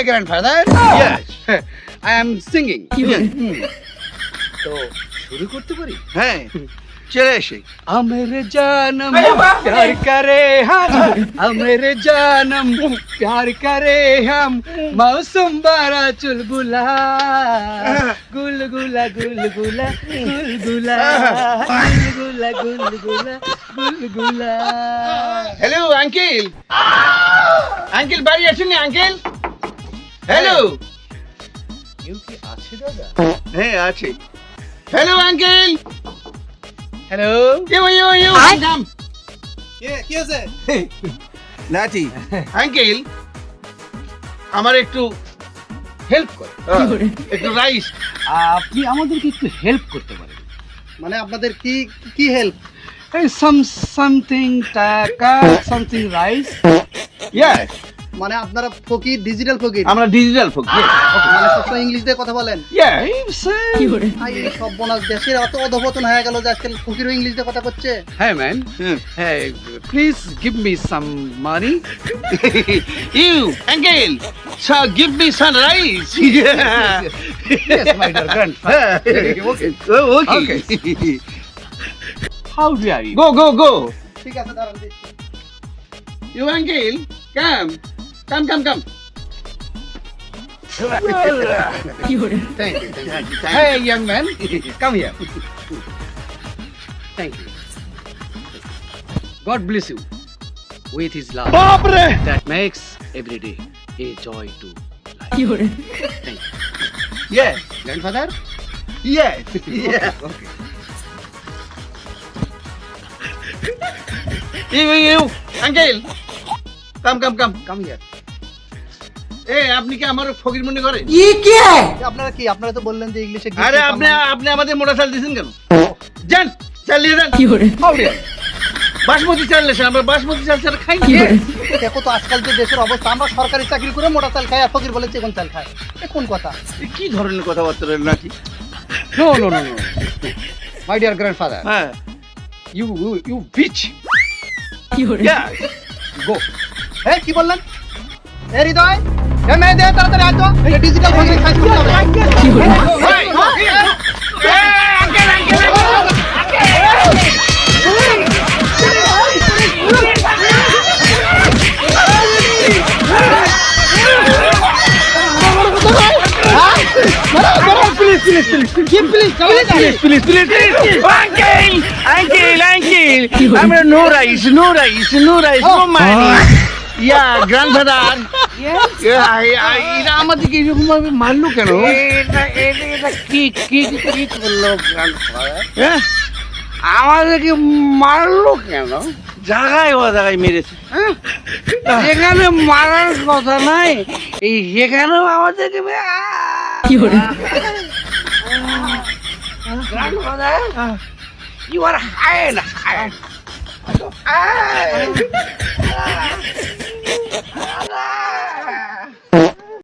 grandfather. Yes. I am singing. তো শুরু করতে পারি? হ্যাঁ, চলে এসে। मेरे जानम प्यार करे जानम प्यार करे हम मौसम बारा चुलबुला गुलगुला गुलगुला गुलगुला गुलगुला गुलगुला गुलगुला। हेलो अंकिल, अंकिल बाড়ি আসেননি अंकिल? हेलो, কেউ কি আছে দাদা? হ্যাঁ আছে। Hello uncle. Hello you come। কি আছে? নাতি। আঙ্কেল আমার একটু হেল্প করে, একটু রাইস। আপনি আমাদেরকে একটু হেল্প করতে পারেন? মানে আপনাদের কি কি হেল্প? এই সামথিং টাকা, সামথিং রাইস। ইয়েস, মানে আপনারা ফকির, ডিজিটাল ফকির? আমরা ডিজিটাল ফকির। মানে সবসময় ইংলিশ দিয়ে কথা বলেন? ইয়েস। আই সব বোনাস, দেশের অত অধপতন হয়ে গেল যে আজকাল ফকিরও ইংলিশ দিয়ে কথা করছে। হ্যাঁ ম্যান, হ্যাঁ please give me some money. You, uncle, so give me some rice. Yes, my dear grandfather. Okay. Okay. How dare you? Go. ঠিক আছে, দাঁড়ান দিচ্ছি। You uncle, come. Thank you. Hey, young man, come here. Thank you. God bless you with His love that makes every day a joy to life. Thank you. Yes. Grandfather? Yes. Okay. You, uncle, come. Come here. আপনি কি আমার ফকির মনে করেন? আপনারা কি, আপনারা তো বললেন যে ইংলিশে আরে আপনি আমাদের মোটা চাল দিয়েছেন কেন? যান, চালিয়ে যান। How dare you? বাসমতি চাল লেছেন, আমরা বাসমতি চাল ছাড়া খাই না। দেখো তো আজকাল যে দেশের অবস্থা, আমরা সরকারি চাকরি করে মোটা চাল খাই আর ফকির বলে চিকন চাল খাই। এ কোন কথা? এ কি ধরনের কথাবার্তা নাকি? No. My dear grandfather, হ্যাঁ, you bitch. yes. Go. হ্যাঁ, কি বললেন? এ হৃদয়, এ মেয়ে দে তাড়াতাড়ি আয় তো, এই ডিজিটাল ফকির সাইজ করতে হবে। Please. Uncle. আমরা no rice, no money. Yeah, grandfather. এরা আমাদেরকে এরকম ভাবে মারলো কেন? এটা কি করলো grandfather? হ্যাঁ, আমাদেরকে মারলো কেন? জায়গায় মেরেছে। যেখানে মারার কথা নাই, এই সেখানেও আমাদেরকে grandfather, you are high.